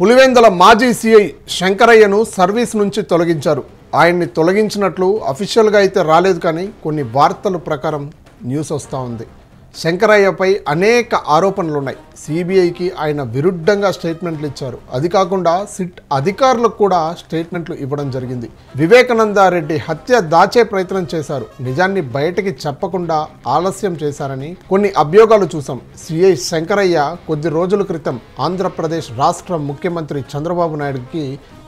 పులివెందుల మాజీ CI శంకరయ్యను service నుంచి తొలగించారు. ఆయన్ని తొలగించినట్లు అఫీషియల్గా అయితే రాలేదు, కానీ కొన్ని వార్తల ప్రకారం న్యూస్ వస్తూ ఉంది. శంకరయ్యపై అనేక ఆరోపణలు ఉన్నాయి. సిబిఐకి ఆయన విరుద్ధంగా స్టేట్మెంట్లు ఇచ్చారు. అది కాకుండా సిట్ అధికారులకు కూడా స్టేట్మెంట్లు ఇవ్వడం జరిగింది. వివేకానందరెడ్డి హత్య దాచే ప్రయత్నం చేశారు, నిజాన్ని బయటకి చెప్పకుండా ఆలస్యం చేశారని కొన్ని అభియోగాలు చూసాం. సిఐ శంకరయ్య కొద్ది రోజుల క్రితం ఆంధ్రప్రదేశ్ రాష్ట్ర ముఖ్యమంత్రి చంద్రబాబు నాయుడుకి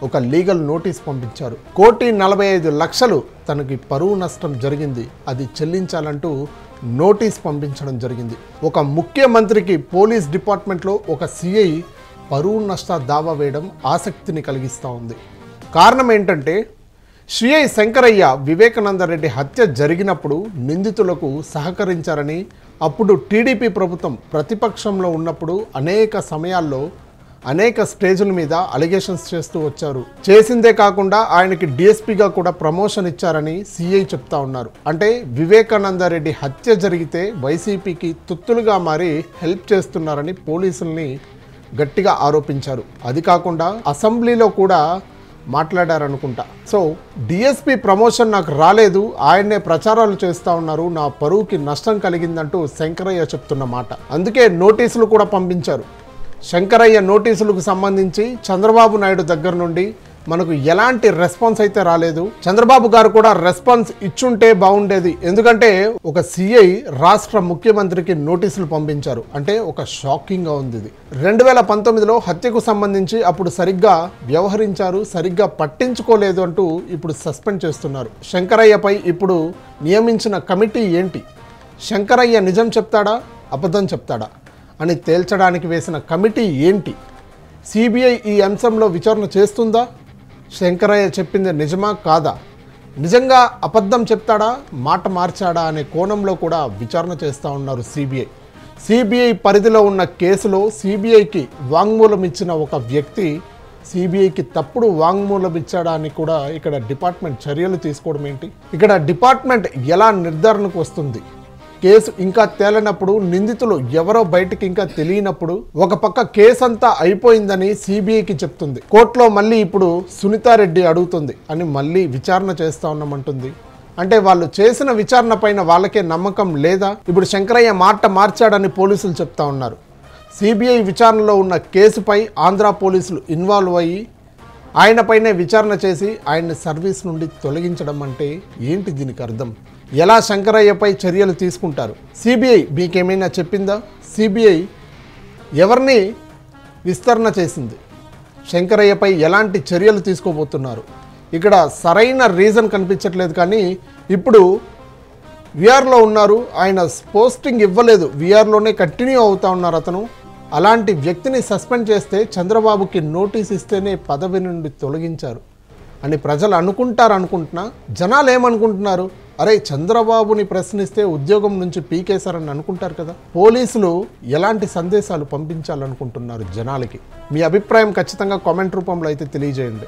ఒక లీగల్ నోటీస్ పంపించారు. 1,45,00,000 తనకి పరువు నష్టం జరిగింది, అది చెల్లించాలంటూ నోటీస్ పంపించడం జరిగింది. ఒక ముఖ్యమంత్రికి పోలీస్ డిపార్ట్మెంట్లో ఒక సిఐ పరువు నష్ట దావా వేయడం ఆసక్తిని కలిగిస్తూ ఉంది. కారణం ఏంటంటే, సిఐ శంకరయ్య వివేకానందరెడ్డి హత్య జరిగినప్పుడు నిందితులకు సహకరించారని, అప్పుడు టీడీపీ ప్రభుత్వం ప్రతిపక్షంలో ఉన్నప్పుడు అనేక సమయాల్లో అనేక స్టేజ్ల మీద అలిగేషన్స్ చేస్తూ వచ్చారు. చేసిందే కాకుండా ఆయనకి డిఎస్పీగా కూడా ప్రమోషన్ ఇచ్చారని సిఐ చెప్తా ఉన్నారు. అంటే వివేకానందరెడ్డి హత్య జరిగితే వైసీపీకి తుత్తులుగా మారి హెల్ప్ చేస్తున్నారని పోలీసుల్ని గట్టిగా ఆరోపించారు. అది కాకుండా అసెంబ్లీలో కూడా మాట్లాడారనుకుంటా. సో డిఎస్పీ ప్రమోషన్ నాకు రాలేదు, ఆయన్నే ప్రచారాలు చేస్తూ ఉన్నారు, నా పరువుకి నష్టం కలిగిందంటూ శంకరయ్య చెప్తున్న మాట. అందుకే నోటీసులు కూడా పంపించారు. శంకరయ్య నోటీసులకు సంబంధించి చంద్రబాబు నాయుడు దగ్గర నుండి మనకు ఎలాంటి రెస్పాన్స్ అయితే రాలేదు. చంద్రబాబు గారు కూడా రెస్పాన్స్ ఇచ్చుంటే బాగుండేది. ఎందుకంటే ఒక సిఐ రాష్ట్ర ముఖ్యమంత్రికి నోటీసులు పంపించారు అంటే ఒక షాకింగ్గా ఉంది. ఇది 2019లో హత్యకు సంబంధించి అప్పుడు సరిగ్గా వ్యవహరించారు, సరిగ్గా పట్టించుకోలేదు అంటూ ఇప్పుడు సస్పెండ్ చేస్తున్నారు. శంకరయ్యపై ఇప్పుడు నియమించిన కమిటీ ఏంటి? శంకరయ్య నిజం చెప్తాడా, అబద్ధం చెప్తాడా అని తేల్చడానికి వేసిన కమిటీ ఏంటి? సిబిఐ ఈ అంశంలో విచారణ చేస్తుందా? శంకరయ్య చెప్పింది నిజమా కాదా? నిజంగా అబద్ధం చెప్తాడా, మాట మార్చాడా అనే కోణంలో కూడా విచారణ చేస్తూ ఉన్నారు సిబిఐ పరిధిలో ఉన్న కేసులో సిబిఐకి వాంగ్మూలం ఇచ్చిన ఒక వ్యక్తి సిబిఐకి తప్పుడు వాంగ్మూలం ఇచ్చాడా అని కూడా ఇక్కడ డిపార్ట్మెంట్ చర్యలు తీసుకోవడం ఏంటి? ఇక్కడ డిపార్ట్మెంట్ ఎలా నిర్ధారణకు వస్తుంది? కేసు ఇంకా తేలనప్పుడు, నిందితులు ఎవరో బయటికి ఇంకా తెలియనప్పుడు ఒక పక్క కేసు అంతా అయిపోయిందని సిబిఐకి చెప్తుంది, కోర్టులో మళ్ళీ ఇప్పుడు సునీతారెడ్డి అడుగుతుంది అని మళ్ళీ విచారణ చేస్తా ఉన్నామంటుంది. అంటే వాళ్ళు చేసిన విచారణ పైన వాళ్ళకే నమ్మకం లేదా? ఇప్పుడు శంకరయ్య మాట మార్చాడని పోలీసులు చెప్తా ఉన్నారు. సిబిఐ విచారణలో ఉన్న కేసుపై ఆంధ్ర పోలీసులు ఇన్వాల్వ్ అయ్యి ఆయనపైనే విచారణ చేసి ఆయన్ని సర్వీస్ నుండి తొలగించడం అంటే ఏంటి? దీనికి అర్థం ఎలా? శంకరయ్యపై చర్యలు తీసుకుంటారు? సిబిఐ మీకేమైనా చెప్పిందా? సిబిఐ ఎవరిని విస్తరణ చేసింది? శంకరయ్యపై ఎలాంటి చర్యలు తీసుకోబోతున్నారు? ఇక్కడ సరైన రీజన్ కనిపించట్లేదు. కానీ ఇప్పుడు విఆర్లో ఉన్నారు, ఆయన పోస్టింగ్ ఇవ్వలేదు, విఆర్లోనే కంటిన్యూ అవుతూ ఉన్నారు అతను. అలాంటి వ్యక్తిని సస్పెండ్ చేస్తే చంద్రబాబుకి నోటీస్ ఇస్తేనే పదవి నుండి తొలగించారు అని ప్రజలు అనుకుంటున్నా, జనాలు ఏమనుకుంటున్నారు? అరే చంద్రబాబుని ప్రశ్నిస్తే ఉద్యోగం నుంచి పీకేశారని అనుకుంటారు కదా. పోలీసులు ఎలాంటి సందేశాలు పంపించాలనుకుంటున్నారు జనాలకి? మీ అభిప్రాయం ఖచ్చితంగా కామెంట్ రూపంలో అయితే తెలియజేయండి.